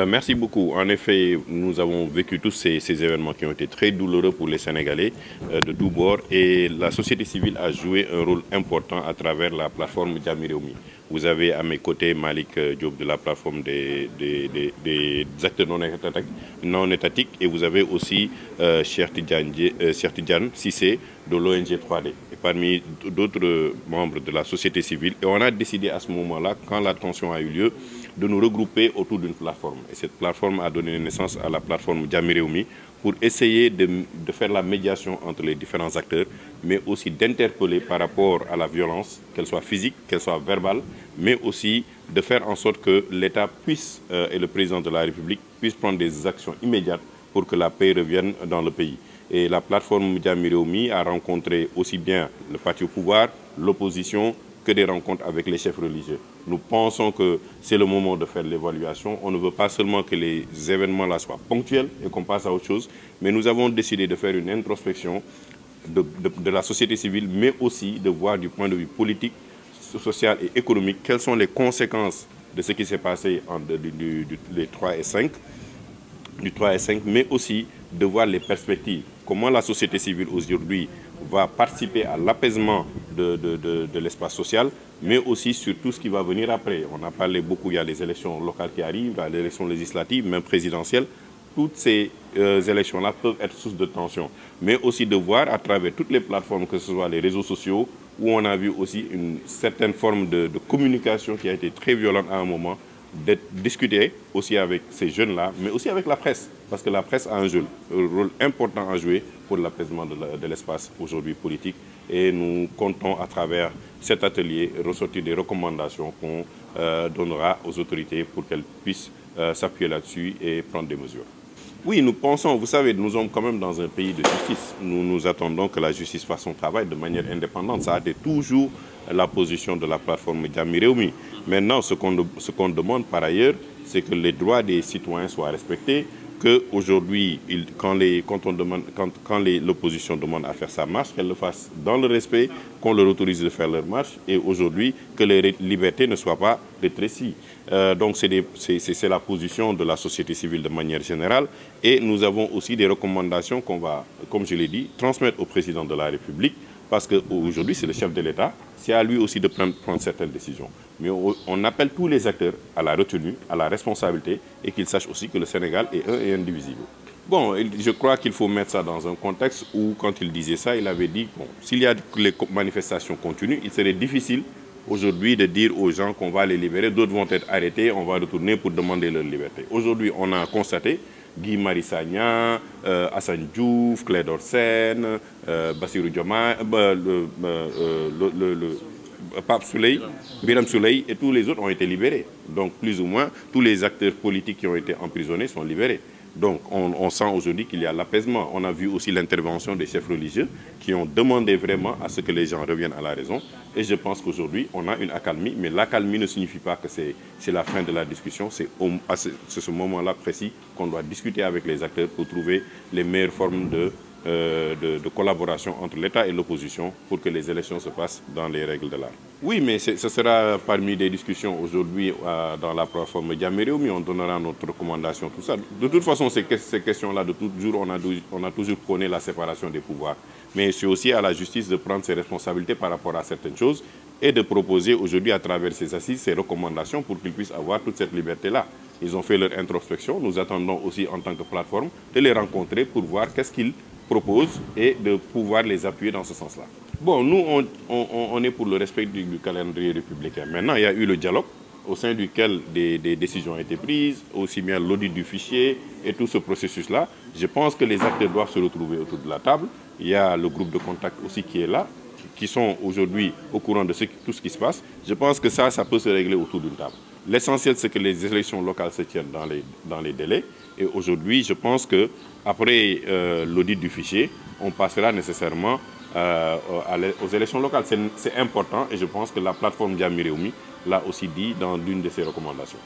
Merci beaucoup. En effet, nous avons vécu tous ces événements qui ont été très douloureux pour les Sénégalais de tous bords et la société civile a joué un rôle important à travers la plateforme Jàmmi Réew Mi. Vous avez à mes côtés Malick Diop de la plateforme des acteurs non étatiques et vous avez aussi Cheikh Tidiane Cissé de l'ONG 3D et parmi d'autres membres de la société civile. Et on a décidé à ce moment-là, quand la tension a eu lieu, de nous regrouper autour d'une plateforme. Et cette plateforme a donné naissance à la plateforme Jàmmi Réew Mi pour essayer de faire la médiation entre les différents acteurs, mais aussi d'interpeller par rapport à la violence, qu'elle soit physique, qu'elle soit verbale, mais aussi de faire en sorte que l'État puisse, et le président de la République, puisse prendre des actions immédiates pour que la paix revienne dans le pays. Et la plateforme Jàmmi Réew Mi a rencontré aussi bien le parti au pouvoir, l'opposition, que des rencontres avec les chefs religieux. Nous pensons que c'est le moment de faire l'évaluation. On ne veut pas seulement que les événements-là soient ponctuels et qu'on passe à autre chose, mais nous avons décidé de faire une introspection de la société civile, mais aussi de voir du point de vue politique, social et économique quelles sont les conséquences de ce qui s'est passé du 3 et 5, mais aussi de voir les perspectives. Comment la société civile aujourd'hui va participer à l'apaisement de l'espace social, mais aussi sur tout ce qui va venir après. On a parlé beaucoup, il y a les élections locales qui arrivent, il y a les élections législatives, même présidentielles. Toutes ces élections-là peuvent être source de tension, mais aussi de voir à travers toutes les plateformes, que ce soit les réseaux sociaux, où on a vu aussi une certaine forme de communication qui a été très violente à un moment, d'être discuté aussi avec ces jeunes-là, mais aussi avec la presse, parce que la presse a un rôle important à jouer pour l'apaisement de l'espace aujourd'hui politique. Et nous comptons à travers cet atelier ressortir des recommandations qu'on donnera aux autorités pour qu'elles puissent s'appuyer là-dessus et prendre des mesures. Oui, nous pensons, vous savez, nous sommes quand même dans un pays de justice. Nous attendons que la justice fasse son travail de manière indépendante. Ça a été toujours la position de la plateforme Jàmmi Réew Mi. Maintenant, ce qu'on demande par ailleurs, c'est que les droits des citoyens soient respectés, qu'aujourd'hui, quand l'opposition demande à faire sa marche, qu'elle le fasse dans le respect, qu'on leur autorise de faire leur marche, et aujourd'hui, que les libertés ne soient pas rétrécies. Donc c'est la position de la société civile de manière générale, et nous avons aussi des recommandations qu'on va, comme je l'ai dit, transmettre au président de la République, parce qu'aujourd'hui, c'est le chef de l'État, c'est à lui aussi de prendre certaines décisions. Mais on appelle tous les acteurs à la retenue, à la responsabilité, et qu'ils sachent aussi que le Sénégal est un et indivisible. Bon, je crois qu'il faut mettre ça dans un contexte où, quand il disait ça, il avait dit, bon, s'il y a que les manifestations continuent, il serait difficile aujourd'hui de dire aux gens qu'on va les libérer, d'autres vont être arrêtés, on va retourner pour demander leur liberté. Aujourd'hui, on a constaté Guy Marius Sagna, Assane Diouf, Clédor Sène, Bassirou Diomaye, Pape Souleye, Birame Souleye et tous les autres ont été libérés. Donc plus ou moins, tous les acteurs politiques qui ont été emprisonnés sont libérés. Donc on sent aujourd'hui qu'il y a l'apaisement. On a vu aussi l'intervention des chefs religieux qui ont demandé vraiment à ce que les gens reviennent à la raison. Et je pense qu'aujourd'hui, on a une accalmie. Mais l'accalmie ne signifie pas que c'est la fin de la discussion. C'est ce moment-là précis qu'on doit discuter avec les acteurs pour trouver les meilleures formes de collaboration entre l'État et l'opposition pour que les élections se passent dans les règles de l'art. Oui, mais ce sera parmi des discussions aujourd'hui dans la plateforme Jàmmi Réew Mi, on donnera notre recommandation, tout ça. De toute façon, ces questions-là, de toujours, on a toujours prôné la séparation des pouvoirs. Mais c'est aussi à la justice de prendre ses responsabilités par rapport à certaines choses et de proposer aujourd'hui à travers ces assises, ces recommandations pour qu'ils puissent avoir toute cette liberté-là. Ils ont fait leur introspection, nous attendons aussi en tant que plateforme de les rencontrer pour voir qu'est-ce qu'ils proposent et de pouvoir les appuyer dans ce sens-là. Bon, nous, on est pour le respect du calendrier républicain. Maintenant, il y a eu le dialogue au sein duquel des décisions ont été prises, aussi bien l'audit du fichier et tout ce processus-là. Je pense que les acteurs doivent se retrouver autour de la table. Il y a le groupe de contact aussi qui est là, qui sont aujourd'hui au courant de tout ce qui se passe. Je pense que ça peut se régler autour d'une table. L'essentiel, c'est que les élections locales se tiennent dans les délais. Et aujourd'hui, je pense qu'après l'audit du fichier, on passera nécessairement aux élections locales. C'est important et je pense que la plateforme Jàmmi Réew Mi l'a aussi dit dans l'une de ses recommandations.